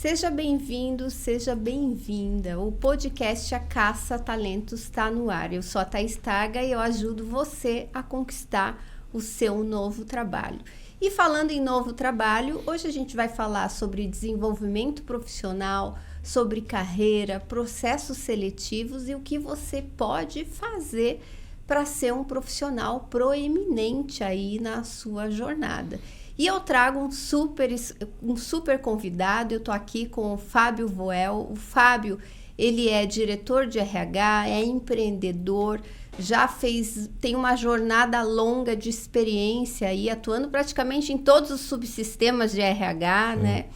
Seja bem-vindo, seja bem-vinda. O podcast A Caça Talentos está no ar. Eu sou a Thaís Targa e eu ajudo você a conquistar o seu novo trabalho. E falando em novo trabalho, hoje a gente vai falar sobre desenvolvimento profissional, sobre carreira, processos seletivos e o que você pode fazer para ser um profissional proeminente aí na sua jornada. E eu trago um super convidado. Eu tô aqui com o Fábio Voel. O Fábio, ele é diretor de RH, é empreendedor, tem uma jornada longa de experiência aí, atuando praticamente em todos os subsistemas de RH, né?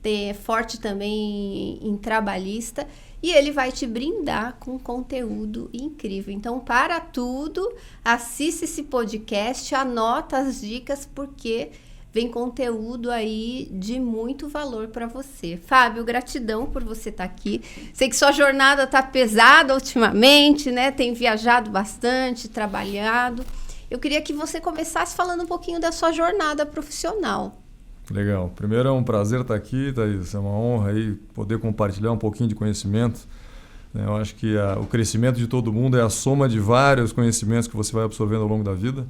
É forte também em trabalhista. E ele vai te brindar com conteúdo incrível. Então, para tudo, assista esse podcast, anota as dicas, porque vem conteúdo aí de muito valor para você. Fábio, gratidão por você estar aqui. Sei que sua jornada está pesada ultimamente, né? Tem viajado bastante, trabalhado. Eu queria que você começasse falando um pouquinho da sua jornada profissional. Legal. Primeiro, é um prazer estar aqui, Thaís. É uma honra aí poder compartilhar um pouquinho de conhecimento. Eu acho que o crescimento de todo mundo é a soma de vários conhecimentos que você vai absorvendo ao longo da vida.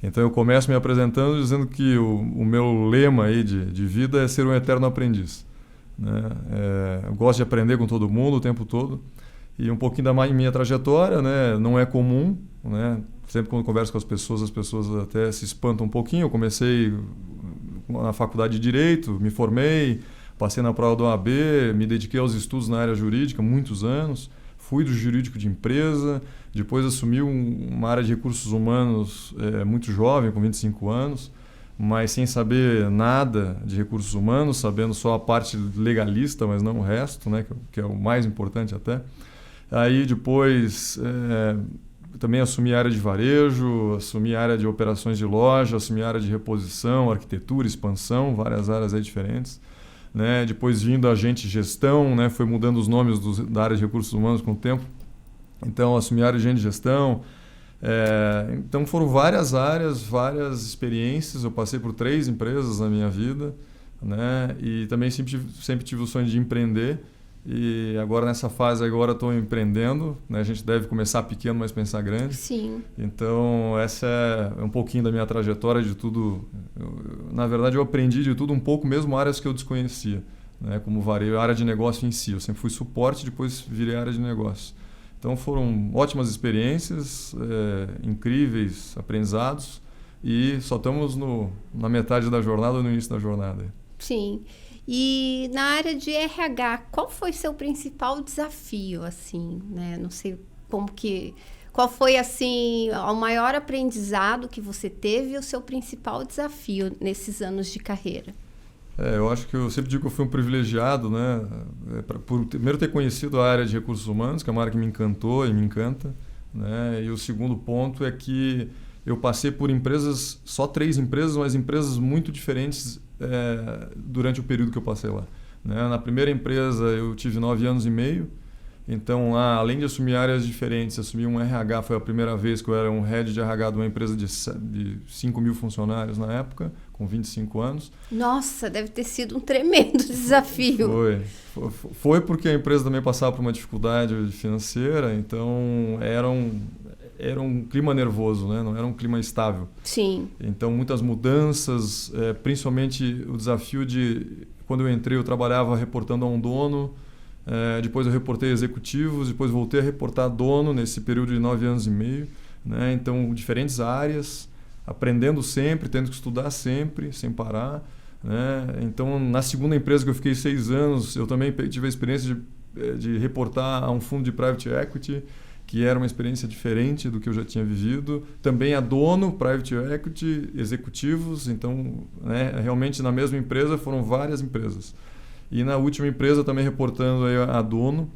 Então eu começo me apresentando dizendo que o meu lema aí de vida é ser um eterno aprendiz, né? Eu gosto de aprender com todo mundo o tempo todo. E um pouquinho da minha trajetória, né? Não é comum, né? Sempre quando converso com as pessoas até se espantam um pouquinho. Eu comecei na faculdade de Direito, me formei, passei na prova do OAB, me dediquei aos estudos na área jurídica muitos anos. Fui do jurídico de empresa, depois assumi uma área de recursos humanos muito jovem, com 25 anos, mas sem saber nada de recursos humanos, sabendo só a parte legalista, mas não o resto, né, que é o mais importante até. Aí depois também assumi a área de varejo, assumi a área de operações de loja, assumi a área de reposição, arquitetura, expansão, várias áreas aí diferentes. Né? Depois vindo agente de gestão, né? Foi mudando os nomes da área de recursos humanos com o tempo. Então, assumi a área de agente de gestão. Então, foram várias áreas, várias experiências. Eu passei por 3 empresas na minha vida, né? E também sempre tive o sonho de empreender. E agora, nessa fase, estou empreendendo, né? A gente deve começar pequeno, mas pensar grande. Sim. Então, essa é um pouquinho da minha trajetória de tudo. Na verdade, eu aprendi de tudo um pouco, mesmo áreas que eu desconhecia, né? Como varejo, a área de negócio em si. Eu sempre fui suporte, depois virei área de negócio. Então, foram ótimas experiências, incríveis aprendizados, e só estamos na metade da jornada ou no início da jornada. Sim. E na área de RH, qual foi seu principal desafio, assim, né? Não sei qual foi, assim, o maior aprendizado que você teve e o seu principal desafio nesses anos de carreira? Eu acho que eu sempre digo que eu fui um privilegiado, né? Por primeiro ter conhecido a área de recursos humanos, que é uma área que me encantou e me encanta, né? E o segundo ponto é que eu passei por empresas, só 3 empresas, mas empresas muito diferentes durante o período que eu passei lá, né? Na primeira empresa eu tive 9 anos e meio, então lá, além de assumir áreas diferentes, assumi um RH, foi a primeira vez que eu era um head de RH de uma empresa de 5 mil funcionários na época, com 25 anos. Nossa, deve ter sido um tremendo desafio. Foi porque a empresa também passava por uma dificuldade financeira, então era um clima nervoso, né? Não era um clima estável. Sim. Então, muitas mudanças, principalmente o desafio de... Quando eu entrei, eu trabalhava reportando a um dono, depois eu reportei executivos, depois voltei a reportar dono nesse período de 9 anos e meio, né? Então, diferentes áreas, aprendendo sempre, tendo que estudar sempre, sem parar, né? Então, na segunda empresa que eu fiquei 6 anos, eu também tive a experiência de reportar a um fundo de private equity, que era uma experiência diferente do que eu já tinha vivido. Também a dono, private equity, executivos. Então, né, realmente na mesma empresa foram várias empresas. E na última empresa também reportando aí a dono,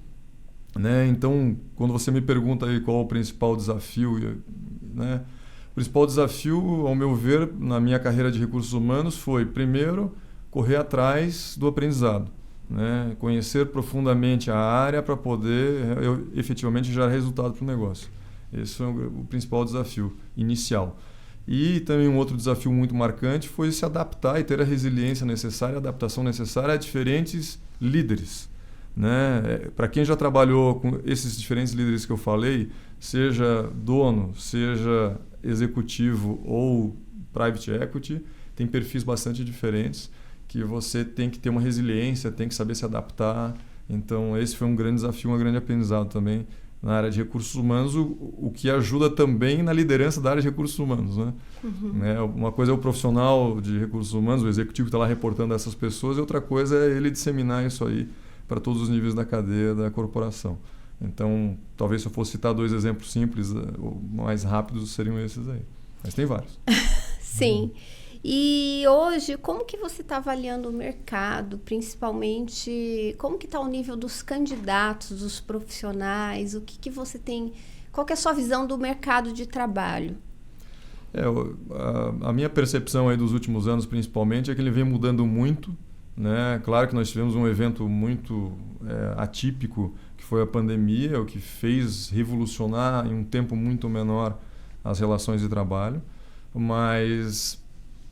né? Então, quando você me pergunta aí qual o principal desafio, né? O principal desafio, ao meu ver, na minha carreira de recursos humanos foi, primeiro, correr atrás do aprendizado, né? Conhecer profundamente a área para poder efetivamente gerar resultado para o negócio. Esse foi o principal desafio inicial. E também um outro desafio muito marcante foi se adaptar e ter a resiliência necessária, a adaptação necessária a diferentes líderes, né? Para quem já trabalhou com esses diferentes líderes que eu falei, seja dono, seja executivo ou private equity, tem perfis bastante diferentes que você tem que ter uma resiliência, tem que saber se adaptar. Então esse foi um grande desafio, um grande aprendizado também na área de recursos humanos, o que ajuda também na liderança da área de recursos humanos, né? Né? Uma coisa é o profissional de recursos humanos, o executivo que está lá reportando a essas pessoas, e outra coisa é ele disseminar isso aí para todos os níveis da cadeia da corporação. Então, talvez se eu fosse citar 2 exemplos simples, ou mais rápidos, seriam esses aí. Mas tem vários. Sim. E hoje, como que você está avaliando o mercado, principalmente, como que está o nível dos candidatos, dos profissionais, o que você tem, qual que é a sua visão do mercado de trabalho? A minha percepção aí dos últimos anos, principalmente, é que ele vem mudando muito, né? Claro que nós tivemos um evento muito atípico, que foi a pandemia, o que fez revolucionar em um tempo muito menor as relações de trabalho, mas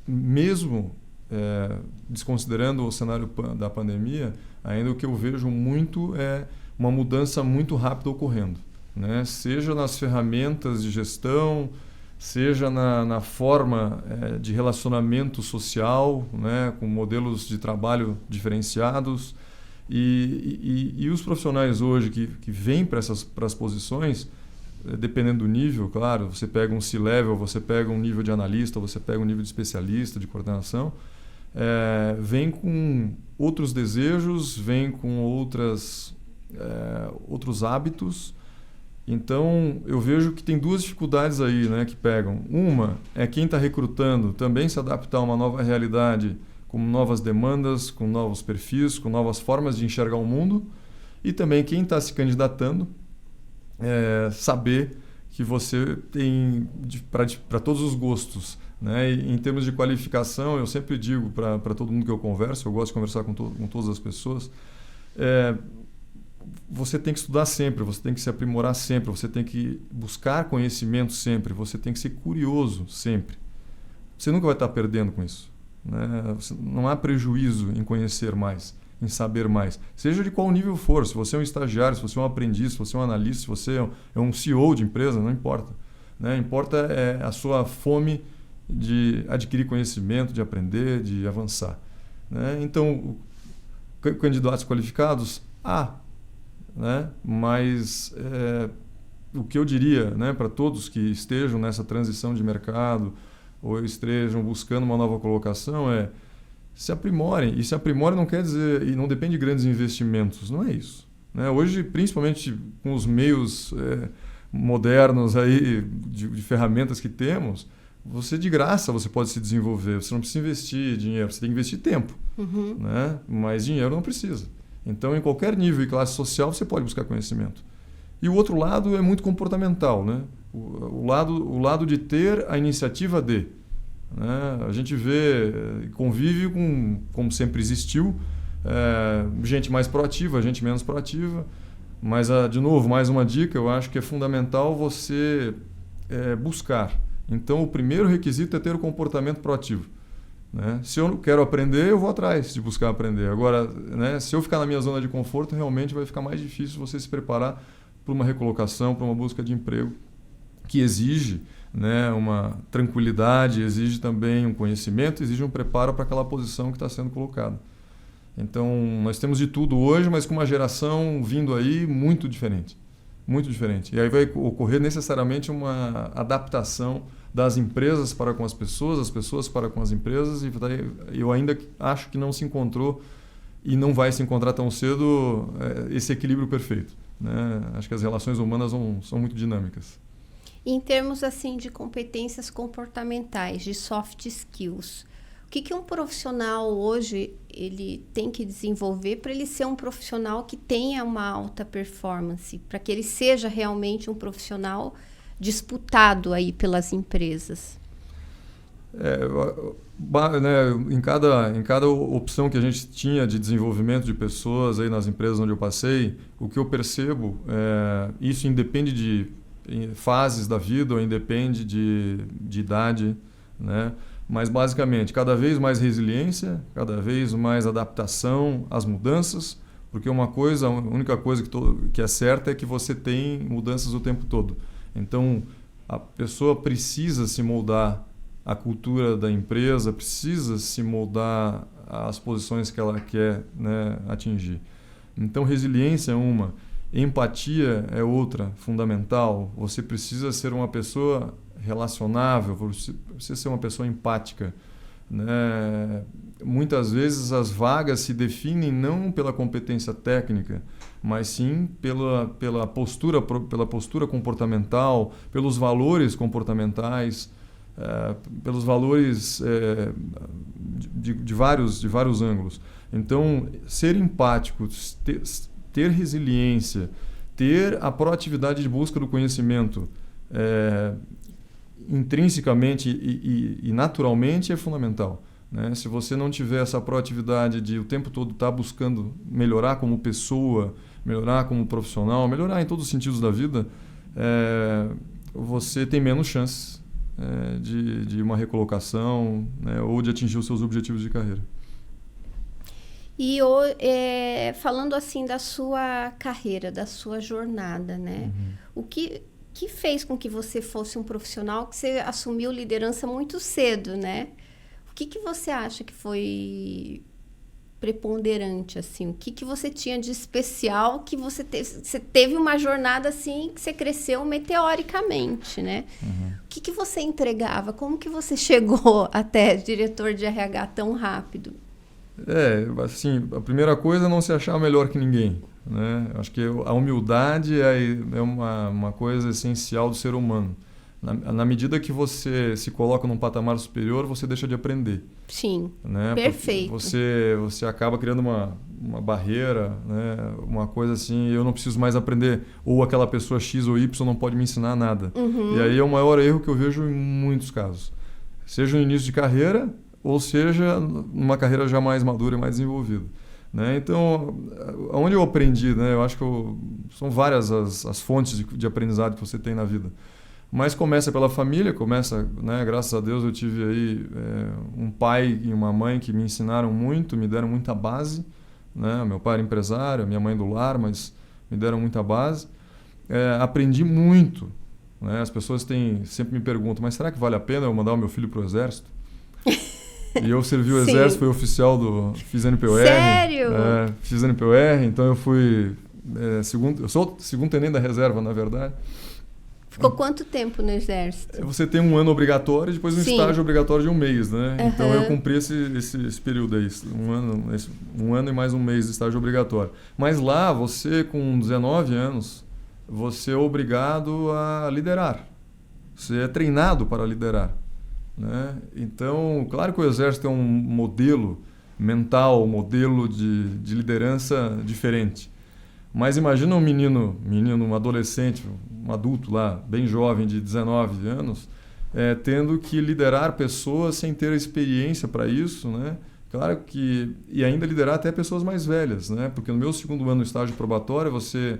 mesmo desconsiderando o cenário da pandemia, ainda o que eu vejo muito é uma mudança muito rápida ocorrendo, né? Seja nas ferramentas de gestão, seja na forma de relacionamento social, né? Com modelos de trabalho diferenciados. E os profissionais hoje que vêm para as posições, dependendo do nível, claro, você pega um C-level, você pega um nível de analista, você pega um nível de especialista, de coordenação, vem com outros desejos, vem com outros hábitos. Então, eu vejo que tem 2 dificuldades aí, né, que pegam. Uma é quem está recrutando também se adaptar a uma nova realidade, com novas demandas, com novos perfis, com novas formas de enxergar o mundo. E também quem está se candidatando, saber que você tem para todos os gostos, né? E, em termos de qualificação, eu sempre digo para todo mundo que eu converso, eu gosto de conversar com todas as pessoas, você tem que estudar sempre, você tem que se aprimorar sempre, você tem que buscar conhecimento sempre, você tem que ser curioso sempre. Você nunca vai estar perdendo com isso, né? Não há prejuízo em conhecer mais, em saber mais, seja de qual nível for. Se você é um estagiário, se você é um aprendiz, se você é um analista, se você é um CEO de empresa, não importa, né? Importa a sua fome de adquirir conhecimento, de aprender, de avançar, né? Então, candidatos qualificados, né? Mas o que eu diria, né, para todos que estejam nessa transição de mercado ou estejam buscando uma nova colocação se aprimorem. E se aprimorem não quer dizer, e não depende de grandes investimentos, não é isso, né? Hoje, principalmente com os meios modernos aí de ferramentas que temos, você de graça você pode se desenvolver, você não precisa investir dinheiro, você tem que investir tempo, né? Mas dinheiro não precisa. Então, em qualquer nível e classe social, você pode buscar conhecimento. E o outro lado é muito comportamental, né? O lado de ter a iniciativa de, né? A gente vê, convive com, como sempre existiu, gente mais proativa, gente menos proativa. Mas, de novo, mais uma dica, eu acho que é fundamental você buscar. Então, o primeiro requisito é ter o comportamento proativo, né? Se eu quero aprender, eu vou atrás de buscar aprender. Agora, né, se eu ficar na minha zona de conforto, realmente vai ficar mais difícil você se preparar para uma recolocação, para uma busca de emprego, que exige, né, uma tranquilidade, exige também um conhecimento, exige um preparo para aquela posição que está sendo colocada. Então, nós temos de tudo hoje, mas com uma geração vindo aí muito diferente. Muito diferente. E aí vai ocorrer necessariamente uma adaptação das empresas para com as pessoas para com as empresas, e eu ainda acho que não se encontrou e não vai se encontrar tão cedo esse equilíbrio perfeito, né? Acho que as relações humanas são muito dinâmicas. Em termos assim de competências comportamentais, de soft skills, o que um profissional hoje ele tem que desenvolver para ele ser um profissional que tenha uma alta performance, para que ele seja realmente um profissional disputado aí pelas empresas? Né, em cada opção que a gente tinha de desenvolvimento de pessoas aí nas empresas onde eu passei, o que eu percebo, isso independe de em fases da vida ou independe de idade, né? Mas basicamente cada vez mais resiliência, cada vez mais adaptação às mudanças, porque a única coisa que é certa é que você tem mudanças o tempo todo. Então a pessoa precisa se moldar à cultura da empresa, precisa se moldar às posições que ela quer, né, atingir. Então resiliência é uma, empatia é outra, fundamental. Você precisa ser uma pessoa relacionável, você precisa ser uma pessoa empática, né? Muitas vezes as vagas se definem não pela competência técnica, mas sim pela postura comportamental, pelos valores comportamentais, pelos valores de vários ângulos. Então, ser empático, ter resiliência, ter a proatividade de busca do conhecimento intrinsecamente e naturalmente é fundamental, né? Se você não tiver essa proatividade de o tempo todo estar buscando melhorar como pessoa, melhorar como profissional, melhorar em todos os sentidos da vida, você tem menos chances de uma recolocação, né, ou de atingir os seus objetivos de carreira. E falando assim da sua carreira, da sua jornada, né? O que fez com que você fosse um profissional que você assumiu liderança muito cedo, né? O que você acha que foi preponderante, assim? O que você tinha de especial que você teve uma jornada assim que você cresceu meteoricamente, né? O que você entregava? Como que você chegou até diretor de RH tão rápido? Assim, a primeira coisa é não se achar melhor que ninguém, né? Acho que a humildade é uma coisa essencial do ser humano. Na medida que você se coloca num patamar superior, você deixa de aprender. Sim, né? perfeito. Você acaba criando uma barreira, né? Uma coisa assim, eu não preciso mais aprender, ou aquela pessoa X ou Y não pode me ensinar nada. E aí é o maior erro que eu vejo em muitos casos. Seja no início de carreira, ou seja numa carreira já mais madura e mais desenvolvida, né? Então, onde eu aprendi, né? Eu acho que são várias as fontes de aprendizado que você tem na vida. Mas começa pela família, né? Graças a Deus eu tive aí um pai e uma mãe que me ensinaram muito, me deram muita base, né? Meu pai era empresário, minha mãe do lar, mas me deram muita base. Aprendi muito, né? As pessoas sempre me perguntam, mas será que vale a pena eu mandar o meu filho para o exército? E eu servi o exército, fui oficial fiz NPOR. Sério? Fiz NPOR, então eu fui eu sou segundo tenente da reserva, na verdade. Ficou quanto tempo no exército? Você tem um ano obrigatório e depois um estágio obrigatório de um mês, né? Então eu cumpri esse período aí, um ano e mais um mês de estágio obrigatório. Mas lá, você com 19 anos, você é obrigado a liderar. Você é treinado para liderar, né? Então, claro que o exército é um modelo mental, um modelo de liderança diferente. Mas imagina um adolescente, um adulto lá, bem jovem, de 19 anos, tendo que liderar pessoas sem ter a experiência para isso, né? Claro que... E ainda liderar até pessoas mais velhas, né? Porque no meu segundo ano no estágio probatório, você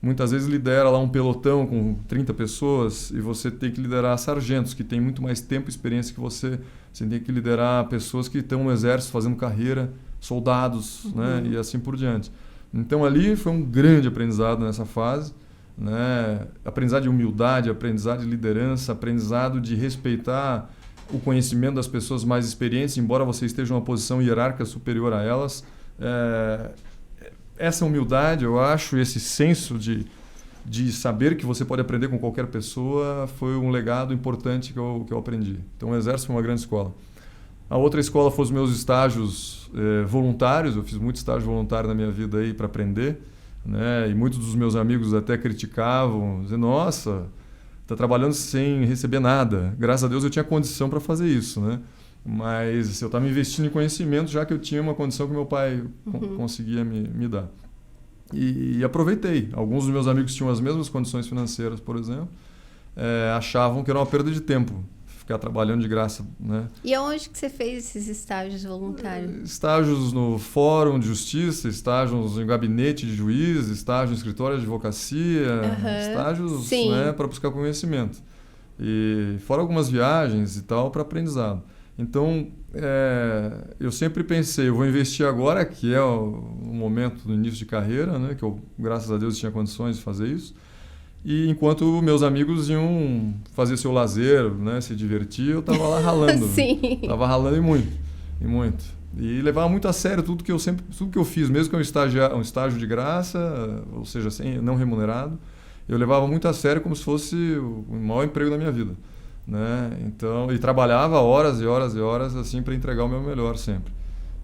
muitas vezes lidera lá um pelotão com 30 pessoas e você tem que liderar sargentos, que têm muito mais tempo e experiência que você. Você tem que liderar pessoas que estão no exército fazendo carreira, soldados, né? E assim por diante. Então ali foi um grande aprendizado nessa fase, né? Aprendizado de humildade, aprendizado de liderança, aprendizado de respeitar o conhecimento das pessoas mais experientes, embora você esteja em uma posição hierárquica superior a elas. Essa humildade, eu acho, esse senso de saber que você pode aprender com qualquer pessoa foi um legado importante que eu aprendi. Então o Exército foi uma grande escola. A outra escola foi os meus estágios voluntários. Eu fiz muito estágio voluntário na minha vida aí para aprender, né? E muitos dos meus amigos até criticavam, dizendo, nossa, está trabalhando sem receber nada. Graças a Deus eu tinha condição para fazer isso, né? Mas eu estava investindo em conhecimento, já que eu tinha uma condição que meu pai conseguia me dar. E aproveitei. Alguns dos meus amigos tinham as mesmas condições financeiras, por exemplo, achavam que era uma perda de tempo ficar trabalhando de graça, né? E aonde que você fez esses estágios voluntários? Estágios no Fórum de Justiça, estágios em gabinete de juiz, estágios em escritório de advocacia, estágios, né, para buscar conhecimento. E fora algumas viagens e tal para aprendizado. Então, eu sempre pensei, eu vou investir agora, que é o momento do início de carreira, né, que eu, graças a Deus, tinha condições de fazer isso. E enquanto meus amigos iam fazer seu lazer, né, se divertir, eu estava lá ralando. Sim. Estava ralando e muito, e muito. E levava muito a sério tudo que eu fiz, mesmo que um estágio de graça, ou seja, não remunerado, eu levava muito a sério como se fosse o maior emprego da minha vida, né? Então, e trabalhava horas e horas e horas assim para entregar o meu melhor sempre.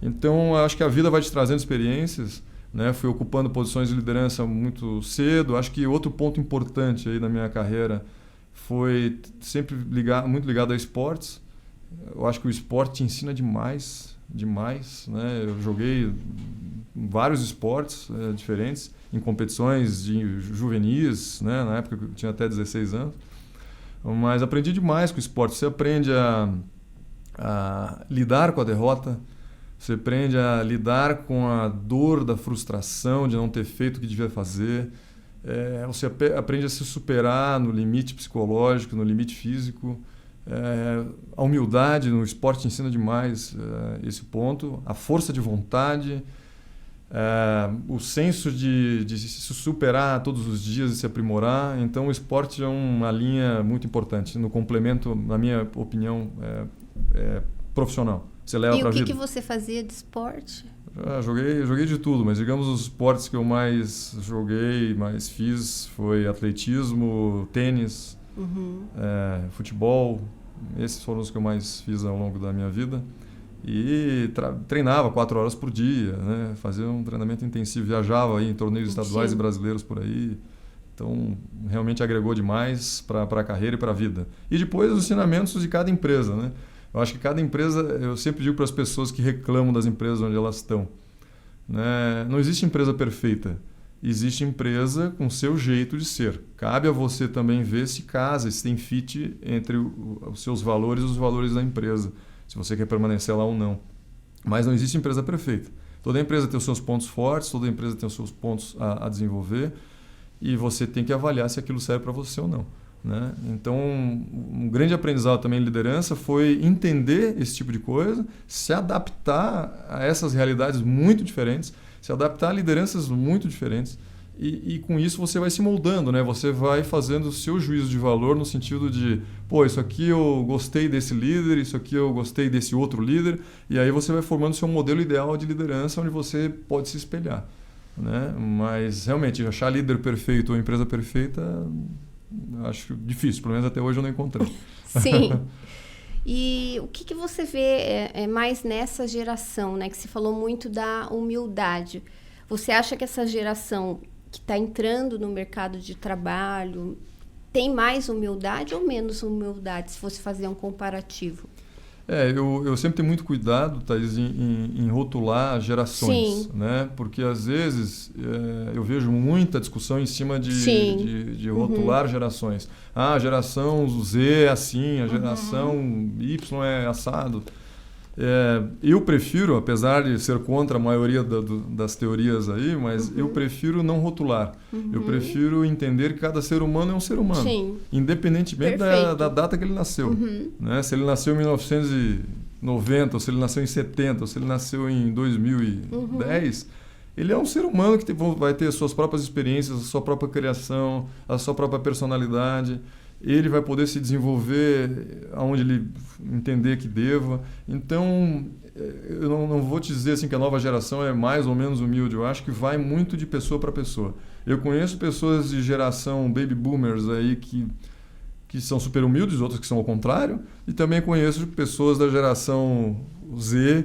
Então, acho que a vida vai te trazendo experiências, né? Fui ocupando posições de liderança muito cedo. Acho que outro ponto importante aí na minha carreira foi sempre muito ligado a esportes. Eu acho que o esporte te ensina demais, né? Eu joguei vários esportes diferentes em competições de juvenis, né? Na época eu tinha até 16 anos. Mas aprendi demais com o esporte. Você aprende a lidar com a derrota. Você aprende a lidar com a dor da frustração de não ter feito o que devia fazer. Você aprende a se superar no limite psicológico, no limite físico. A humildade no esporte ensina demais esse ponto. A força de vontade, o senso de se superar todos os dias e se aprimorar. Então, o esporte é uma linha muito importante no complemento, na minha opinião, profissional. Você leva pra vida. E o que você fazia de esporte? Joguei de tudo, mas digamos os esportes que eu mais joguei, mais fiz, foi atletismo, tênis, futebol. Esses foram os que eu mais fiz ao longo da minha vida. E treinava 4 horas por dia, né? Fazia um treinamento intensivo, viajava aí em torneios estaduais e brasileiros por aí. Então, realmente agregou demais para a carreira e para a vida. E depois os ensinamentos de cada empresa, né? Eu acho que cada empresa, eu sempre digo para as pessoas que reclamam das empresas onde elas estão, né? Não existe empresa perfeita, existe empresa com seu jeito de ser. Cabe a você também ver se casa, se tem fit entre os seus valores e os valores da empresa, se você quer permanecer lá ou não. Mas não existe empresa perfeita. Toda empresa tem os seus pontos fortes, toda empresa tem os seus pontos a desenvolver e você tem que avaliar se aquilo serve para você ou não, né? Então, um grande aprendizado também em liderança foi entender esse tipo de coisa, se adaptar a essas realidades muito diferentes, se adaptar a lideranças muito diferentes e com isso você vai se moldando, né? Você vai fazendo o seu juízo de valor no sentido de, isso aqui eu gostei desse líder, isso aqui eu gostei desse outro líder, e aí você vai formando o seu modelo ideal de liderança onde você pode se espelhar, né? Mas realmente achar líder perfeito ou empresa perfeita acho difícil, pelo menos até hoje eu não encontrei. Sim. E o que você vê mais nessa geração, né? Que você falou muito da humildade. Você acha que essa geração que está entrando no mercado de trabalho tem mais humildade ou menos humildade, se fosse fazer um comparativo? Eu sempre tenho muito cuidado, Thaís, em rotular gerações, Sim. né? Porque às vezes eu vejo muita discussão em cima de rotular gerações. A geração Z é assim, a geração Y é assado. Eu prefiro, apesar de ser contra a maioria das teorias aí, mas eu prefiro não rotular. Eu prefiro entender que cada ser humano é um ser humano, Sim. independentemente da data que ele nasceu. Né? Se ele nasceu em 1990, ou se ele nasceu em 70, ou se ele nasceu em 2010, ele é um ser humano que vai ter as suas próprias experiências, a sua própria criação, a sua própria personalidade. Ele vai poder se desenvolver aonde ele entender que deva. Então, eu não vou te dizer assim que a nova geração é mais ou menos humilde. Eu acho que vai muito de pessoa para pessoa. Eu conheço pessoas de geração baby boomers aí que são super humildes, outras que são ao contrário. E também conheço pessoas da geração Z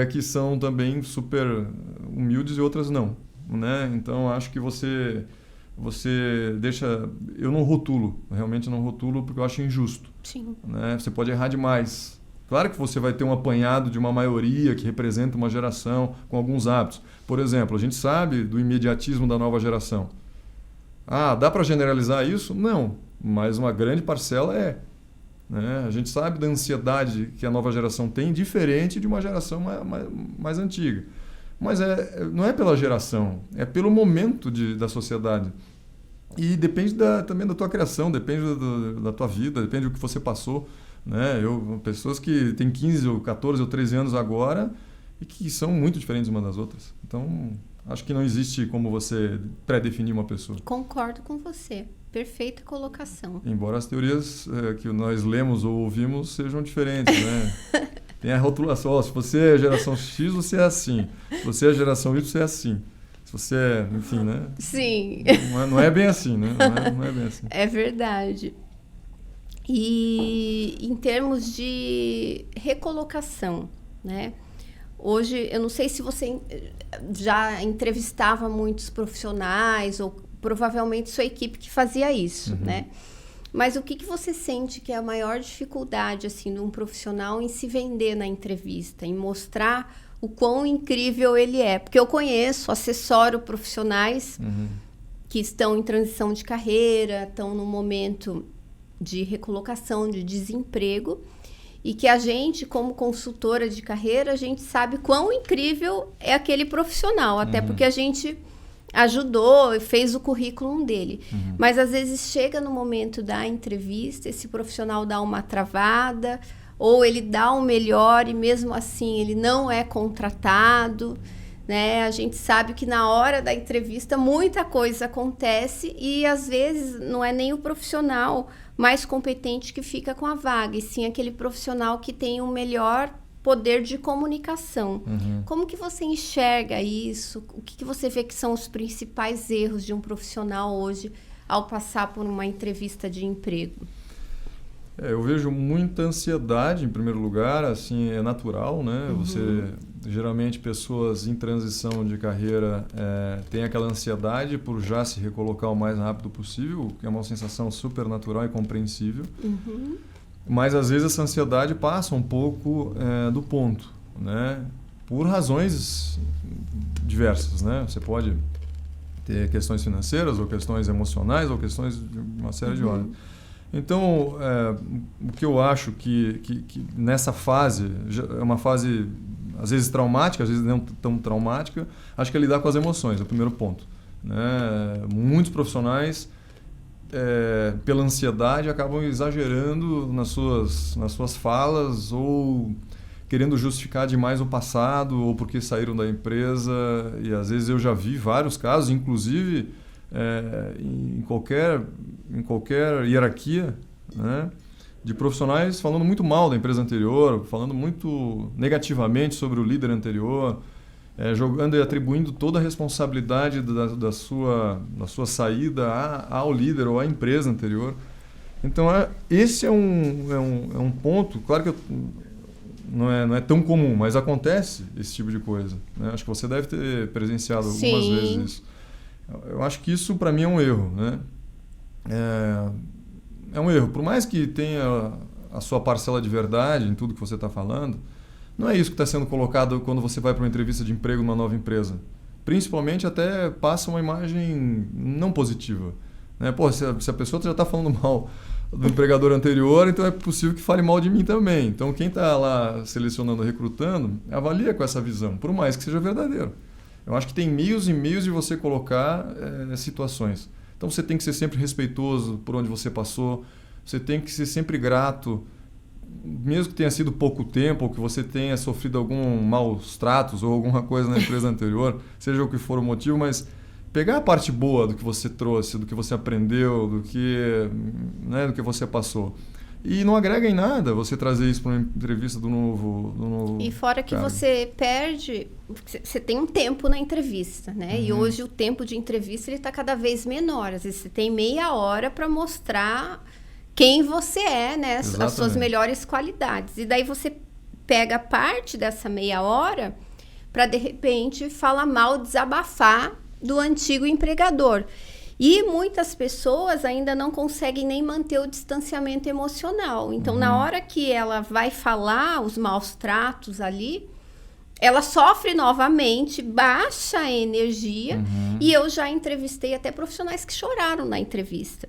que são também super humildes e outras não, né? Então, acho que você deixa... Eu não rotulo, realmente não rotulo porque eu acho injusto. Sim. Né? Você pode errar demais. Claro que você vai ter um apanhado de uma maioria que representa uma geração com alguns hábitos. Por exemplo, a gente sabe do imediatismo da nova geração. Dá para generalizar isso? Não, mas uma grande parcela né? A gente sabe da ansiedade que a nova geração tem, diferente de uma geração mais antiga. Mas não é pela geração, é pelo momento da sociedade. E depende também da tua criação, depende da tua vida, depende do que você passou, né? Pessoas que têm 15 ou 14 ou 13 anos agora e que são muito diferentes umas das outras. Então, acho que não existe como você pré-definir uma pessoa. Concordo com você. Perfeita colocação. Embora as teorias que nós lemos ou ouvimos sejam diferentes, né? Tem a rotulação, se você é geração X, você é assim. Se você é geração Y, você é assim. Se você é, enfim, né? Sim. Não é bem assim, né? Não é bem assim. É verdade. E em termos de recolocação, né? Hoje, eu não sei se você já entrevistava muitos profissionais ou provavelmente sua equipe que fazia isso, né? Mas o que você sente que é a maior dificuldade, assim, de um profissional em se vender na entrevista, em mostrar o quão incrível ele é? Porque eu assessoro profissionais que estão em transição de carreira, estão num momento de recolocação, de desemprego, e que a gente, como consultora de carreira, a gente sabe quão incrível é aquele profissional, até porque a gente ajudou e fez o currículo dele. Mas às vezes chega no momento da entrevista, esse profissional dá uma travada, ou ele dá o melhor e mesmo assim ele não é contratado, né? A gente sabe que na hora da entrevista muita coisa acontece e às vezes não é nem o profissional mais competente que fica com a vaga, e sim aquele profissional que tem o melhor poder de comunicação. Como que você enxerga isso? O que você vê que são os principais erros de um profissional hoje ao passar por uma entrevista de emprego? Eu vejo muita ansiedade, em primeiro lugar, assim, é natural, né? Geralmente, pessoas em transição de carreira têm aquela ansiedade por já se recolocar o mais rápido possível, que é uma sensação super natural e compreensível. Mas, às vezes, essa ansiedade passa um pouco do ponto, né? Por razões diversas, né? Você pode ter questões financeiras, ou questões emocionais, ou questões de uma série de ordens. Então, o que eu acho que nessa fase, é uma fase, às vezes, traumática, às vezes não tão traumática, acho que é lidar com as emoções, é o primeiro ponto, né? Muitos profissionais, pela ansiedade, acabam exagerando nas suas falas ou querendo justificar demais o passado ou porque saíram da empresa. E às vezes eu já vi vários casos, inclusive em qualquer hierarquia, né, de profissionais falando muito mal da empresa anterior, falando muito negativamente sobre o líder anterior, jogando e atribuindo toda a responsabilidade da sua saída ao líder ou à empresa anterior. Então, esse é um ponto, claro que não é tão comum, mas acontece esse tipo de coisa, né? Acho que você deve ter presenciado algumas vezes isso. Eu acho que isso, para mim, é um erro, né? É um erro. Por mais que tenha a sua parcela de verdade em tudo que você está falando, não é isso que está sendo colocado quando você vai para uma entrevista de emprego numa nova empresa. Principalmente até passa uma imagem não positiva, né? Pô, se a pessoa já está falando mal do empregador anterior, então é possível que fale mal de mim também. Então quem está lá selecionando, recrutando, avalia com essa visão, por mais que seja verdadeiro. Eu acho que tem meios e meios de você colocar situações. Então você tem que ser sempre respeitoso por onde você passou, você tem que ser sempre grato, mesmo que tenha sido pouco tempo, ou que você tenha sofrido algum maus tratos ou alguma coisa na empresa anterior, seja o que for o motivo, mas pegar a parte boa do que você trouxe, do que você aprendeu, do que você passou. E não agrega em nada você trazer isso para uma entrevista do novo E fora que cara. Você perde... Você tem um tempo na entrevista, né? E hoje o tempo de entrevista está cada vez menor. Às vezes você tem meia hora para mostrar quem você é, né? As suas melhores qualidades. E daí você pega parte dessa meia hora para, de repente, falar mal, desabafar do antigo empregador. E muitas pessoas ainda não conseguem nem manter o distanciamento emocional. Então, na hora que ela vai falar os maus tratos ali, ela sofre novamente, baixa a energia, e eu já entrevistei até profissionais que choraram na entrevista.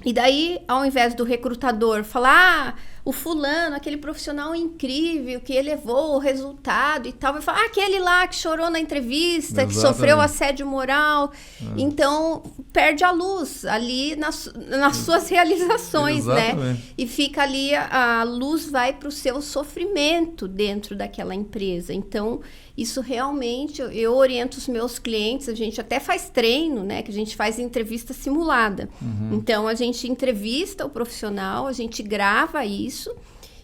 E daí, ao invés do recrutador falar, o fulano, aquele profissional incrível que elevou o resultado e tal, vai falar, aquele lá que chorou na entrevista, que sofreu assédio moral. Então, perde a luz ali nas suas realizações, né? E fica ali, a luz vai para o seu sofrimento dentro daquela empresa. Então, isso realmente, eu oriento os meus clientes, a gente até faz treino, né? Que a gente faz entrevista simulada. Então, a gente entrevista o profissional, a gente grava isso,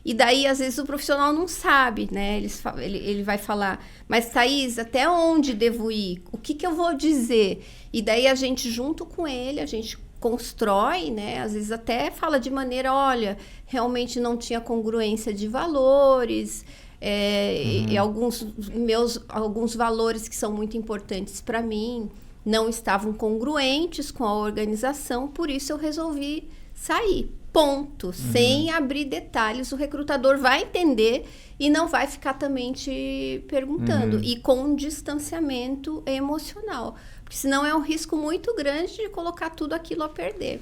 e daí, às vezes, o profissional não sabe, né? Ele vai falar, mas Thaís, até onde devo ir? O que eu vou dizer? E daí, a gente, junto com ele, a gente constrói, né? Às vezes até fala de maneira, olha, realmente não tinha congruência de valores, e alguns valores que são muito importantes para mim não estavam congruentes com a organização, por isso eu resolvi sair. Ponto. Sem abrir detalhes, o recrutador vai entender e não vai ficar também te perguntando. E com um distanciamento emocional. Porque senão é um risco muito grande de colocar tudo aquilo a perder.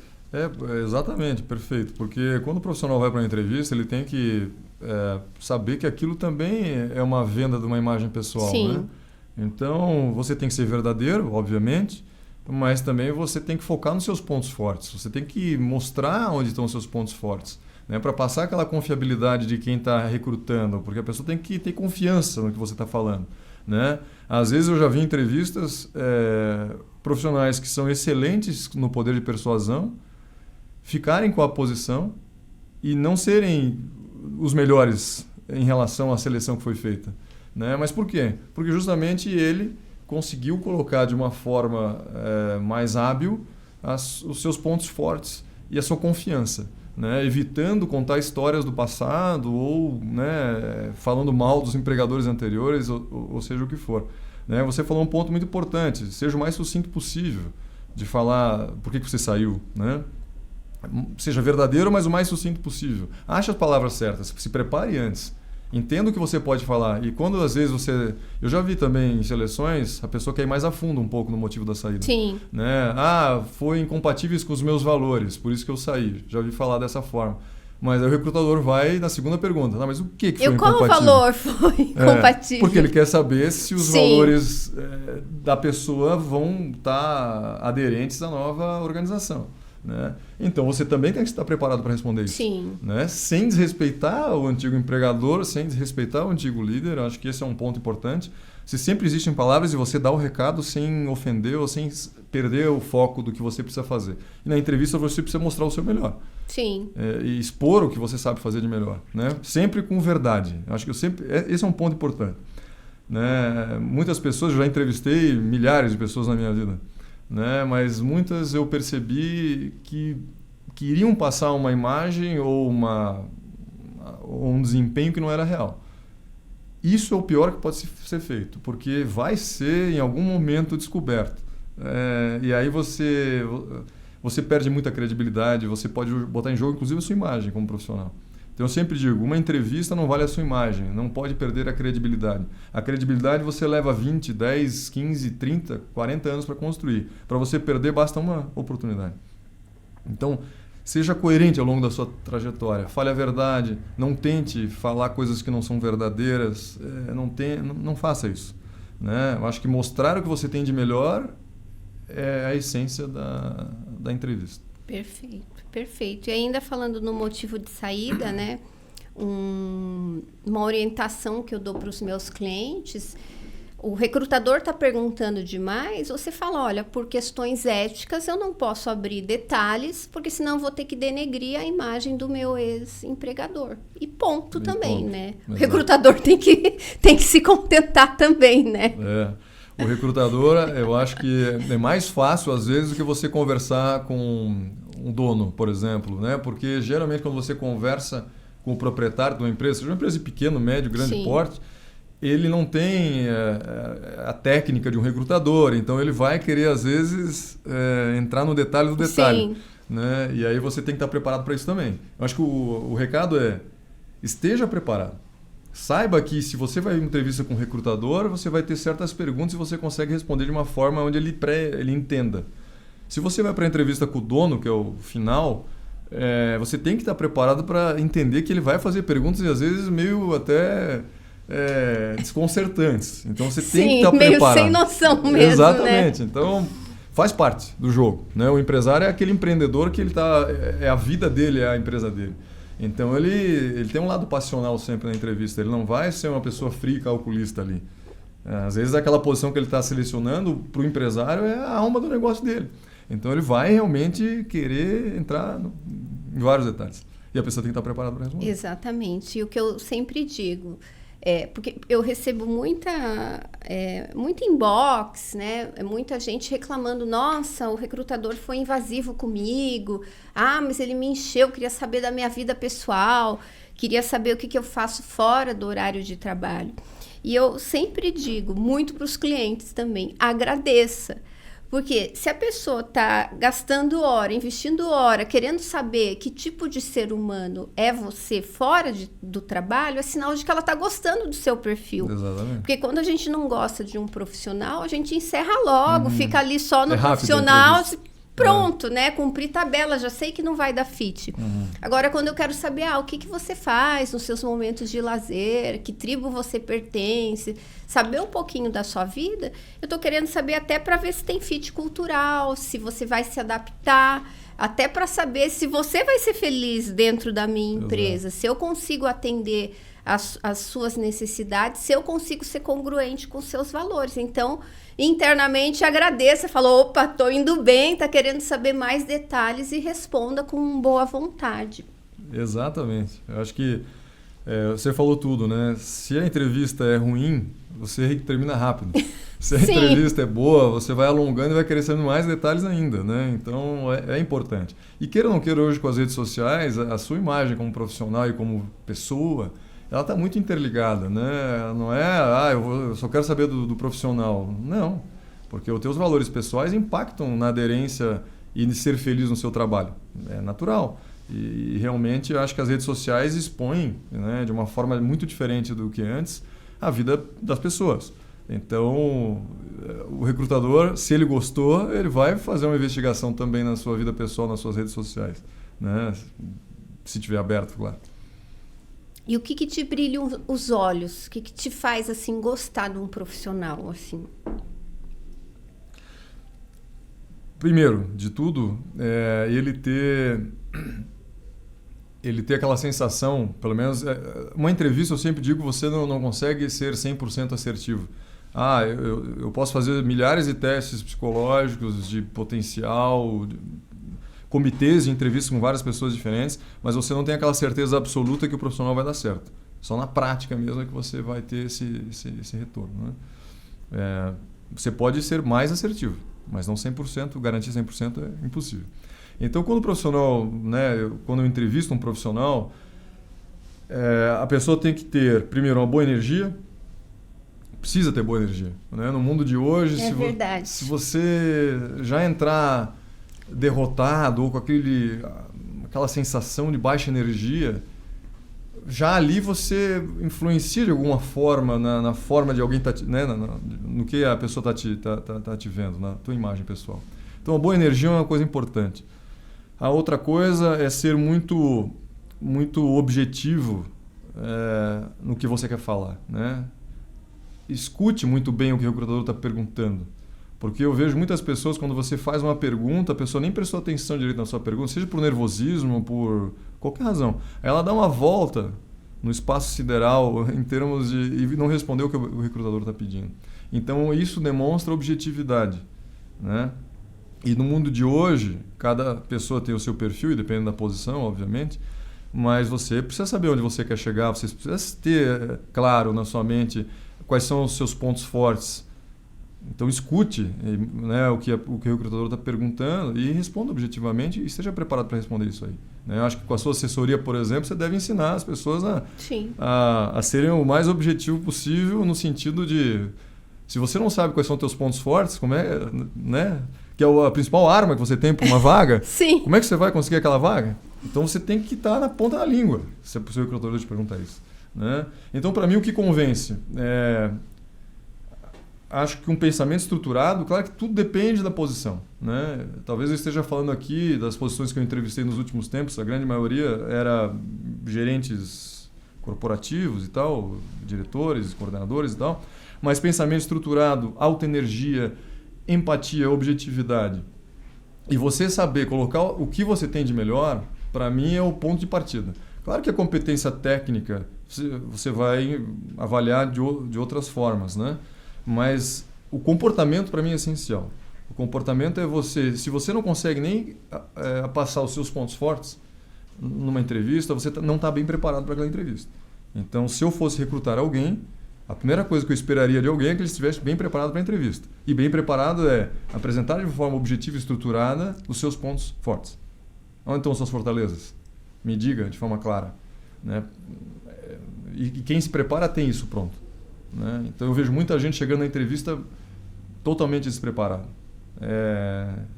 Exatamente, perfeito. Porque quando o profissional vai para uma entrevista, ele tem que saber que aquilo também é uma venda de uma imagem pessoal. Sim. Né? Então, você tem que ser verdadeiro, obviamente, mas também você tem que focar nos seus pontos fortes. Você tem que mostrar onde estão os seus pontos fortes, né? Para passar aquela confiabilidade de quem está recrutando, porque a pessoa tem que ter confiança no que você está falando, né? Às vezes eu já vi entrevistas profissionais que são excelentes no poder de persuasão, ficarem com a posição e não serem os melhores em relação à seleção que foi feita, né? Mas por quê? Porque justamente ele conseguiu colocar de uma forma mais hábil os seus pontos fortes e a sua confiança, né? Evitando contar histórias do passado ou, né, falando mal dos empregadores anteriores, ou seja o que for, né? Você falou um ponto muito importante, seja o mais sucinto possível de falar por que você saiu, né? Seja verdadeiro, mas o mais sucinto possível. Ache as palavras certas, se prepare antes. Entenda o que você pode falar. E quando às vezes você... Eu já vi também em seleções, a pessoa quer ir mais a fundo um pouco no motivo da saída. Sim. Né? Foi incompatíveis com os meus valores, por isso que eu saí. Já ouvi falar dessa forma. Mas aí o recrutador vai na segunda pergunta. Mas o que foi incompatível? Qual valor foi incompatível? Porque ele quer saber se os valores da pessoa vão estar aderentes à nova organização. Né? Então você também tem que estar preparado para responder isso. Sim. Né? Sem desrespeitar o antigo empregador, sem desrespeitar o antigo líder. Acho que esse é um ponto importante. Se sempre existem palavras e você dá o recado sem ofender ou sem perder o foco do que você precisa fazer. E na entrevista você precisa mostrar o seu melhor. Sim. E expor o que você sabe fazer de melhor. Né? Sempre com verdade. Acho que esse é um ponto importante. Né? Muitas pessoas, eu já entrevistei milhares de pessoas na minha vida. Né? Mas muitas eu percebi que queriam passar uma imagem ou um desempenho que não era real. Isso é o pior que pode ser feito, porque vai ser em algum momento descoberto. E aí você perde muita credibilidade, você pode botar em jogo inclusive a sua imagem como profissional. Então eu sempre digo, uma entrevista não vale a sua imagem, não pode perder a credibilidade. A credibilidade você leva 20, 10, 15, 30, 40 anos para construir. Para você perder basta uma oportunidade. Então, seja coerente ao longo da sua trajetória, fale a verdade, não tente falar coisas que não são verdadeiras, não faça isso. Né? Eu acho que mostrar o que você tem de melhor é a essência da entrevista. Perfeito, perfeito. E ainda falando no motivo de saída, né? Uma orientação que eu dou para os meus clientes, o recrutador está perguntando demais, você fala, olha, por questões éticas eu não posso abrir detalhes, porque senão eu vou ter que denegrir a imagem do meu ex-empregador. E ponto também, né? Exato. O recrutador tem que se contentar também, né? O recrutador, eu acho que é mais fácil, às vezes, do que você conversar com um dono, por exemplo, né? Porque, geralmente, quando você conversa com o proprietário de uma empresa, seja uma empresa de pequeno, médio, grande Sim. porte, ele não tem a técnica de um recrutador, então ele vai querer, às vezes, entrar no detalhe do detalhe. Sim. Né? E aí você tem que estar preparado para isso também. Eu acho que o recado é, esteja preparado. Saiba que se você vai em uma entrevista com um recrutador, você vai ter certas perguntas e você consegue responder de uma forma onde ele entenda. Se você vai para a entrevista com o dono, que é o final, você tem que estar preparado para entender que ele vai fazer perguntas e às vezes meio até desconcertantes. Então você tem que estar preparado. Meio sem noção mesmo, Exatamente. Né? Então faz parte do jogo, né? O empresário é aquele empreendedor que ele tá, a vida dele, é a empresa dele. Então ele tem um lado passional sempre na entrevista. Ele não vai ser uma pessoa fria e calculista ali. Às vezes aquela posição que ele está selecionando para o empresário é a alma do negócio dele. Então ele vai realmente querer entrar em vários detalhes. E a pessoa tem que estar preparada para responder. Exatamente. E o que eu sempre digo, porque eu recebo muito inbox, né? Muita gente reclamando, nossa, o recrutador foi invasivo comigo, mas ele me encheu, queria saber da minha vida pessoal, queria saber o que eu faço fora do horário de trabalho. E eu sempre digo, muito para os clientes também, agradeça. Porque se a pessoa está gastando hora, investindo hora, querendo saber que tipo de ser humano é você fora do trabalho, é sinal de que ela está gostando do seu perfil. Exatamente. Porque quando a gente não gosta de um profissional, a gente encerra logo, fica ali só no rápido, profissional, pronto, né? Cumprir tabela, já sei que não vai dar fit. Agora, quando eu quero saber, o que você faz nos seus momentos de lazer, que tribo você pertence, saber um pouquinho da sua vida, eu tô querendo saber até para ver se tem fit cultural, se você vai se adaptar, até para saber se você vai ser feliz dentro da minha empresa, se eu consigo atender as suas necessidades, se eu consigo ser congruente com seus valores. Então, internamente agradeça, falou, opa, tô indo bem, tá querendo saber mais detalhes e responda com boa vontade. Exatamente. Eu acho que você falou tudo, né? Se a entrevista é ruim, você termina rápido. Se a entrevista é boa, você vai alongando e vai querer saber mais detalhes ainda, né? Então é importante. E queira ou não queira, hoje com as redes sociais, a sua imagem como profissional e como pessoa, ela está muito interligada, né? Não é, eu só quero saber do profissional. Não, porque os teus valores pessoais impactam na aderência e de ser feliz no seu trabalho. É natural. E realmente eu acho que as redes sociais expõem, né, de uma forma muito diferente do que antes, a vida das pessoas. Então, o recrutador, se ele gostou, ele vai fazer uma investigação também na sua vida pessoal, nas suas redes sociais, né? Se tiver aberto, claro. E o que te brilha os olhos? O que te faz assim gostar de um profissional assim? Primeiro de tudo, ele ter aquela sensação, pelo menos uma entrevista eu sempre digo, você não consegue ser 100% assertivo. Eu posso fazer milhares de testes psicológicos de potencial, comitês de entrevistas com várias pessoas diferentes, mas você não tem aquela certeza absoluta que o profissional vai dar certo. Só na prática mesmo é que você vai ter esse retorno, né? Você pode ser mais assertivo, mas não 100%, garantir 100% é impossível. Então, quando o profissional, né, quando eu entrevisto um profissional, a pessoa tem que ter, primeiro, uma boa energia. Precisa ter boa energia, né? No mundo de hoje, se você já entrar derrotado ou com aquela sensação de baixa energia, já ali você influencia de alguma forma na forma de alguém né, no que a pessoa tá te vendo, na tua imagem pessoal. Então, a boa energia é uma coisa importante. A outra coisa é ser muito, muito objetivo no que você quer falar, né? Escute muito bem o que o recrutador está perguntando. Porque eu vejo muitas pessoas, quando você faz uma pergunta, a pessoa nem prestou atenção direito na sua pergunta, seja por nervosismo, por qualquer razão. Aí ela dá uma volta no espaço sideral em termos e não respondeu o que o recrutador está pedindo. Então, isso demonstra objetividade, né? E no mundo de hoje, cada pessoa tem o seu perfil, e dependendo da posição, obviamente, mas você precisa saber onde você quer chegar, você precisa ter claro na sua mente quais são os seus pontos fortes. Então, escute, né, o que o recrutador está perguntando e responda objetivamente e esteja preparado para responder isso aí, né? Eu acho que com a sua assessoria, por exemplo, você deve ensinar as pessoas a serem o mais objetivo possível, no sentido de, se você não sabe quais são os teus pontos fortes, como né, que é a principal arma que você tem para uma vaga, Sim. Como é que você vai conseguir aquela vaga? Então, você tem que estar na ponta da língua, se o seu recrutador te perguntar isso. né? Então, para mim, o que convence? Acho que um pensamento estruturado, claro que tudo depende da posição, né? Talvez eu esteja falando aqui das posições que eu entrevistei nos últimos tempos, a grande maioria era gerentes corporativos e tal, diretores, coordenadores e tal, mas pensamento estruturado, alta energia, empatia, objetividade, e você saber colocar o que você tem de melhor, para mim é o ponto de partida. Claro que a competência técnica você vai avaliar de outras formas, né? Mas o comportamento para mim é essencial. O comportamento é você, se você não consegue nem passar os seus pontos fortes numa entrevista, você não está bem preparado para aquela entrevista. Então, se eu fosse recrutar alguém, a primeira coisa que eu esperaria de alguém é que ele estivesse bem preparado para a entrevista. E bem preparado é apresentar de forma objetiva e estruturada os seus pontos fortes. Onde estão suas fortalezas? Me diga de forma clara, né? E quem se prepara tem isso pronto, né? Então eu vejo muita gente chegando na entrevista totalmente despreparado,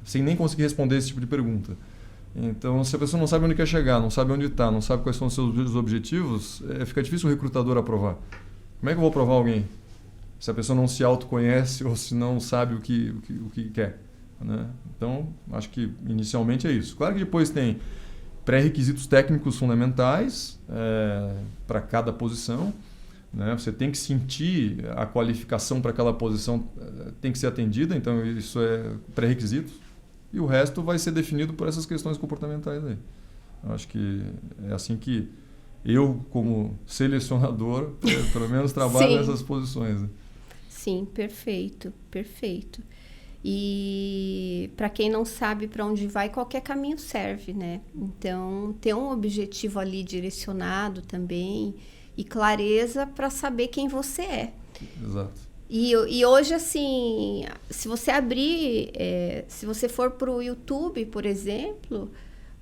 sem nem conseguir responder esse tipo de pergunta. Então, se a pessoa não sabe onde quer chegar, não sabe onde está, não sabe quais são os seus objetivos, fica difícil o recrutador aprovar. Como é que eu vou aprovar alguém se a pessoa não se autoconhece ou se não sabe o que quer, né? Então, acho que inicialmente é isso. Claro que depois tem pré-requisitos técnicos fundamentais para cada posição, né? Você tem que sentir a qualificação para aquela posição, tem que ser atendida, então isso é pré-requisitos, e o resto vai ser definido por essas questões comportamentais aí. Eu acho que é assim que eu, como selecionador, pelo menos trabalho nessas posições, né? Sim, perfeito, perfeito. E para quem não sabe para onde vai, qualquer caminho serve, né? Então, ter um objetivo ali direcionado também e clareza para saber quem você é. Exato. E hoje, assim, se você abrir, se você for para o YouTube, por exemplo,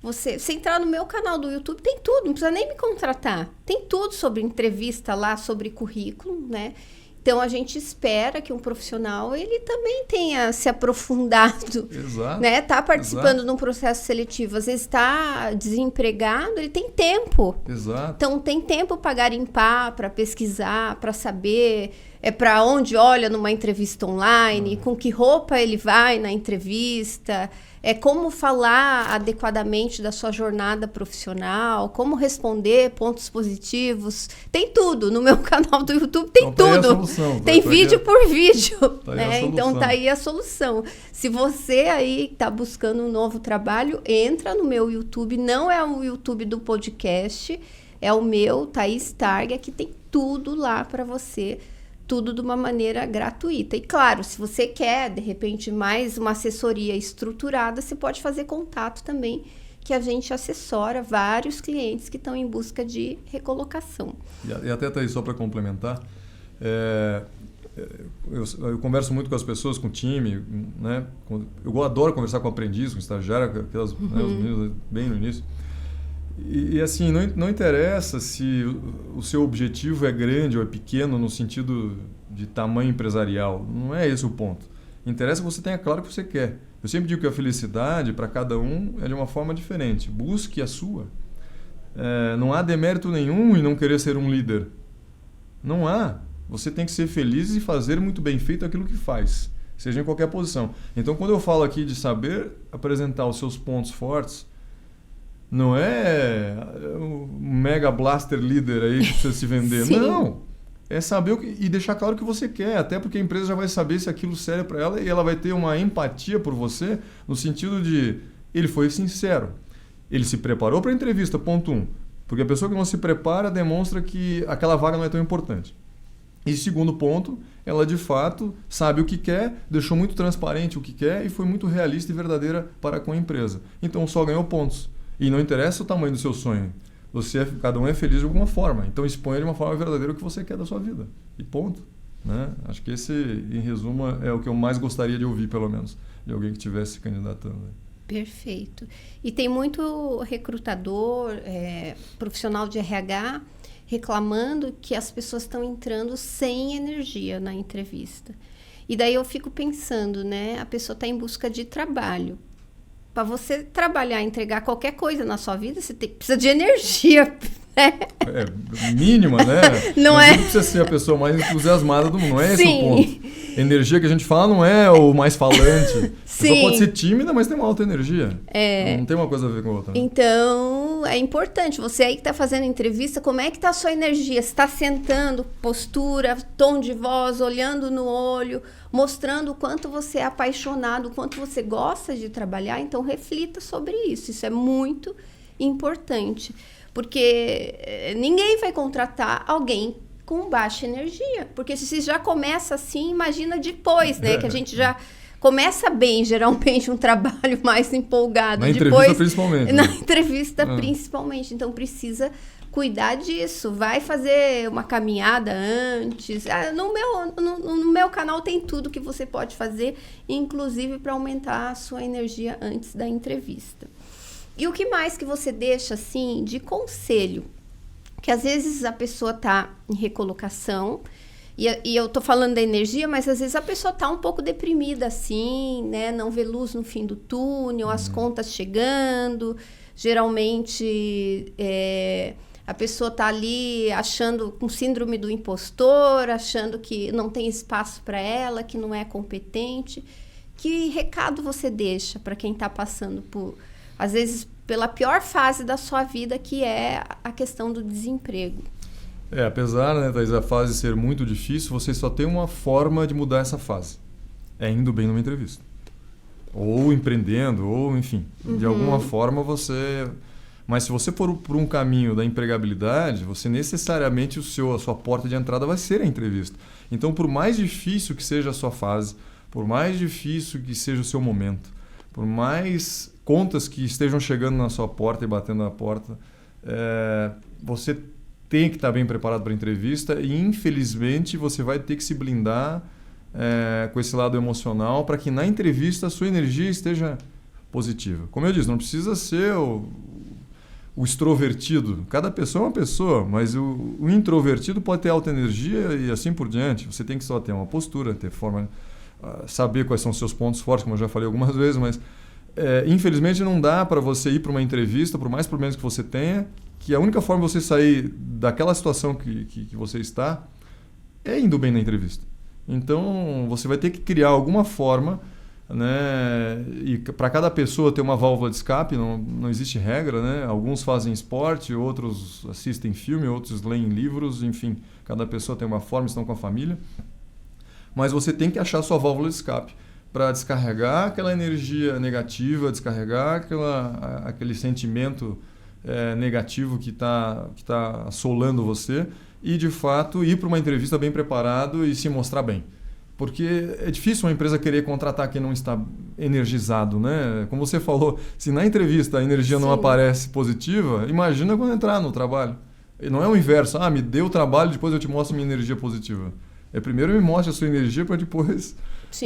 você entrar no meu canal do YouTube, tem tudo, não precisa nem me contratar. Tem tudo sobre entrevista lá, sobre currículo, né? Então, a gente espera que um profissional, ele também tenha se aprofundado, exato, né? Tá participando de um processo seletivo, às vezes está desempregado, ele tem tempo. Exato. Então, tem tempo para garimpar, para pesquisar, para saber para onde olha numa entrevista online, com que roupa ele vai na entrevista, como falar adequadamente da sua jornada profissional, como responder pontos positivos. Tem tudo no meu canal do YouTube, tem então, tudo. Tá aí a solução, tem vídeo por vídeo. Tá né? Então tá aí a solução. Se você aí está buscando um novo trabalho, entra no meu YouTube. Não é o YouTube do podcast, é o meu, Thaís Targa, que tem tudo lá para você. Tudo de uma maneira gratuita. E claro, se você quer, de repente, mais uma assessoria estruturada, você pode fazer contato também, que a gente assessora vários clientes que estão em busca de recolocação. E até tá aí, só para complementar, eu converso muito com as pessoas, com o time, né? Eu adoro conversar com aprendiz, com estagiário, aquelas, né, os meninos bem no início. E assim, não interessa se o seu objetivo é grande ou é pequeno no sentido de tamanho empresarial. Não é esse o ponto. Interessa que você tenha claro o que você quer. Eu sempre digo que a felicidade para cada um é de uma forma diferente. Busque a sua. Não há demérito nenhum em não querer ser um líder. Não há. Você tem que ser feliz e fazer muito bem feito aquilo que faz, seja em qualquer posição. Então, quando eu falo aqui de saber apresentar os seus pontos fortes, não é um mega blaster líder aí que precisa se vender. Sim. Não. É saber e deixar claro o que você quer. Até porque a empresa já vai saber se aquilo serve para ela e ela vai ter uma empatia por você no sentido de ele foi sincero. Ele se preparou para a entrevista, ponto 1. Porque a pessoa que não se prepara demonstra que aquela vaga não é tão importante. E segundo ponto, ela de fato sabe o que quer, deixou muito transparente o que quer e foi muito realista e verdadeira para com a empresa. Então só ganhou pontos. E não interessa o tamanho do seu sonho. Cada um é feliz de alguma forma. Então exponha de uma forma verdadeira o que você quer da sua vida. E ponto. Né? Acho que esse, em resumo, é o que eu mais gostaria de ouvir, pelo menos, de alguém que estivesse se candidatando. Perfeito. E tem muito recrutador, profissional de RH, reclamando que as pessoas estão entrando sem energia na entrevista. E daí eu fico pensando, né? A pessoa está em busca de trabalho. Para você trabalhar, entregar qualquer coisa na sua vida, você precisa de energia, Mínima, né? Não Mas é? não precisa ser a pessoa mais entusiasmada do mundo, não é esse Sim. o ponto. Energia que a gente fala não é o mais falante. A pessoa Sim. pode ser tímida, mas tem uma alta energia. Não tem uma coisa a ver com a outra. Então, é importante. Você aí que está fazendo entrevista, como é que está a sua energia? Você está sentando, postura, tom de voz, olhando no olho, mostrando o quanto você é apaixonado, o quanto você gosta de trabalhar. Então, reflita sobre isso. Isso é muito importante. Porque ninguém vai contratar alguém com baixa energia. Porque se já começa assim, imagina depois, né? Que a gente já começa bem, geralmente, um trabalho mais empolgado. Na entrevista, principalmente. Na entrevista, principalmente. Então, precisa cuidar disso. Vai fazer uma caminhada antes. No meu canal tem tudo que você pode fazer, inclusive para aumentar a sua energia antes da entrevista. E o que mais que você deixa, assim, de conselho? Que às vezes a pessoa está em recolocação, e eu tô falando da energia, mas às vezes a pessoa tá um pouco deprimida, assim, né? Não vê luz no fim do túnel, as contas chegando. Geralmente, a pessoa tá ali achando, com síndrome do impostor, achando que não tem espaço para ela, que não é competente. Que recado você deixa para quem tá passando por, às vezes, pela pior fase da sua vida, que é a questão do desemprego? Apesar, né, Thaís, a fase ser muito difícil, você só tem uma forma de mudar essa fase. É indo bem numa entrevista. Ou empreendendo, ou enfim. De alguma forma você... Mas se você for por um caminho da empregabilidade, você necessariamente a sua porta de entrada vai ser a entrevista. Então, por mais difícil que seja a sua fase, por mais difícil que seja o seu momento, por mais contas que estejam chegando na sua porta e batendo na porta, você tem que estar bem preparado para a entrevista e, infelizmente, você vai ter que se blindar com esse lado emocional para que na entrevista a sua energia esteja positiva. Como eu disse, não precisa ser o extrovertido. Cada pessoa é uma pessoa, mas o introvertido pode ter alta energia e assim por diante. Você tem que só ter uma postura, ter forma, saber quais são os seus pontos fortes, como eu já falei algumas vezes, mas infelizmente não dá para você ir para uma entrevista, por mais problemas que você tenha, que a única forma de você sair daquela situação que você está é indo bem na entrevista. Então, você vai ter que criar alguma forma, né? E para cada pessoa ter uma válvula de escape, não existe regra, né? Alguns fazem esporte, outros assistem filme, outros leem livros, enfim, cada pessoa tem uma forma, estão com a família. Mas você tem que achar a sua válvula de escape para descarregar aquela energia negativa, descarregar aquele sentimento negativo que tá assolando você e, de fato, ir para uma entrevista bem preparado e se mostrar bem. Porque é difícil uma empresa querer contratar quem não está energizado, né? Como você falou, se na entrevista a energia não aparece positiva, imagina quando entrar no trabalho. E não é o inverso, me dê o trabalho, depois eu te mostro minha energia positiva. Primeiro me mostre a sua energia para depois,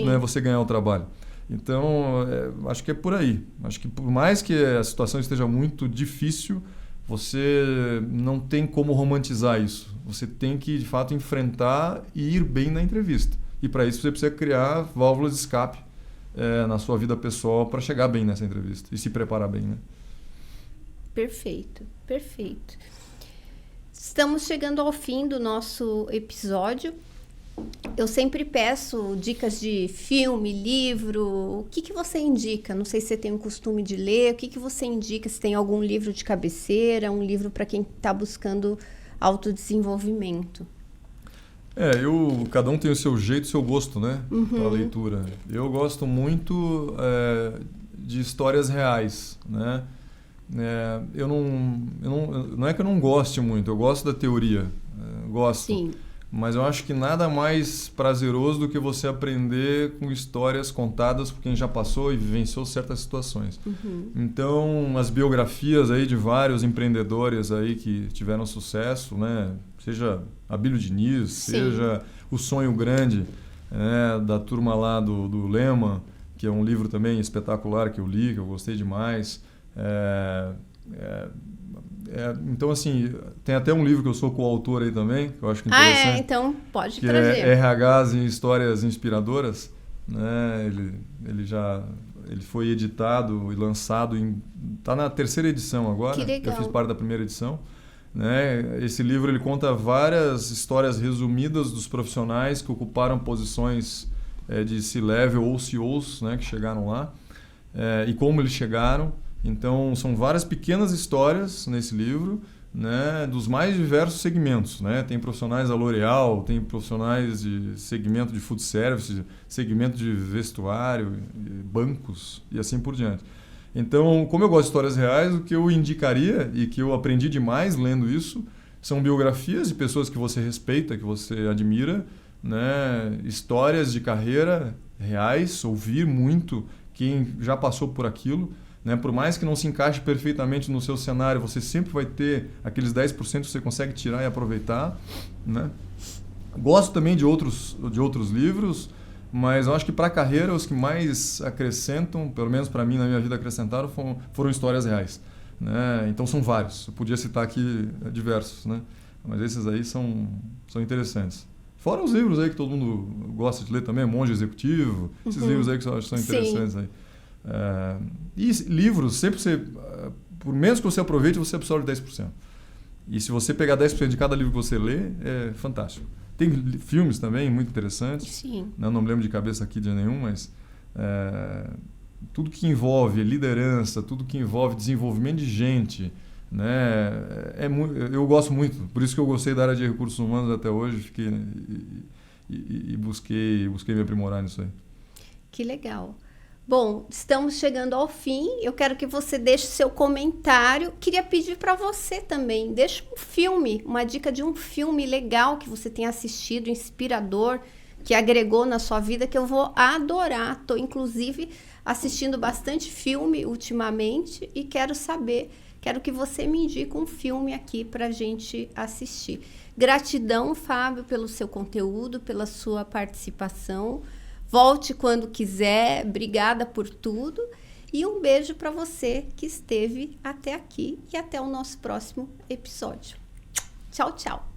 né, você ganhar o trabalho. Então, acho que é por aí. Acho que por mais que a situação esteja muito difícil, você não tem como romantizar isso. Você tem que, de fato, enfrentar e ir bem na entrevista. E para isso você precisa criar válvulas de escape na sua vida pessoal para chegar bem nessa entrevista e se preparar bem, né? Perfeito, perfeito. Estamos chegando ao fim do nosso episódio. Eu sempre peço dicas de filme, livro. O que você indica? Não sei se você tem o costume de ler. O que você indica? Se tem algum livro de cabeceira, um livro para quem está buscando autodesenvolvimento? Cada um tem o seu jeito, o seu gosto, né? Para a leitura. Eu gosto muito de histórias reais, né? Não é que eu não goste muito, eu gosto da teoria. Gosto. Sim. Mas eu acho que nada mais prazeroso do que você aprender com histórias contadas por quem já passou e vivenciou certas situações. Então, as biografias aí de vários empreendedores aí que tiveram sucesso, né? Seja Abílio Diniz, seja O Sonho Grande, da turma lá do Lehman, que é um livro também espetacular que eu li, que eu gostei demais. Então, assim, tem até um livro que eu sou coautor aí também, que eu acho que interessante. Então pode que trazer. É RHs em Histórias Inspiradoras, né? Ele foi editado e lançado, está na 3ª edição agora. Que legal. Eu fiz parte da 1ª edição, né? Esse livro ele conta várias histórias resumidas dos profissionais que ocuparam posições de C-level ou CEOs, né, que chegaram lá, e como eles chegaram. Então, são várias pequenas histórias nesse livro, né, dos mais diversos segmentos, né? Tem profissionais da L'Oréal, tem profissionais de segmento de food service, segmento de vestuário, bancos e assim por diante. Então, como eu gosto de histórias reais, o que eu indicaria e que eu aprendi demais lendo isso são biografias de pessoas que você respeita, que você admira, né? Histórias de carreira reais, ouvir muito quem já passou por aquilo. Né? Por mais que não se encaixe perfeitamente no seu cenário, você sempre vai ter aqueles 10% que você consegue tirar e aproveitar. Né? Gosto também de outros livros, mas eu acho que para a carreira os que mais acrescentam, pelo menos para mim na minha vida acrescentaram, foram histórias reais. Né? Então são vários, eu podia citar aqui diversos, né? Mas esses aí são interessantes. Fora os livros aí que todo mundo gosta de ler também, Monge Executivo, esses livros aí que eu acho que são interessantes. Sim. Aí. E livros, sempre por menos que você aproveite, você absorve 10%. E se você pegar 10% de cada livro que você lê, é fantástico. Tem filmes também muito interessantes. Sim. Não me lembro de cabeça aqui de nenhum, mas tudo que envolve liderança, tudo que envolve desenvolvimento de gente, né, eu gosto muito. Por isso que eu gostei da área de recursos humanos até hoje, fiquei e busquei me aprimorar nisso aí. Que legal. Bom, estamos chegando ao fim. Eu quero que você deixe seu comentário. Queria pedir para você também, deixe um filme, uma dica de um filme legal que você tenha assistido, inspirador, que agregou na sua vida, que eu vou adorar. Estou, inclusive, assistindo bastante filme ultimamente e quero que você me indique um filme aqui para a gente assistir. Gratidão, Fábio, pelo seu conteúdo, pela sua participação. Volte quando quiser, obrigada por tudo e um beijo para você que esteve até aqui e até o nosso próximo episódio. Tchau, tchau!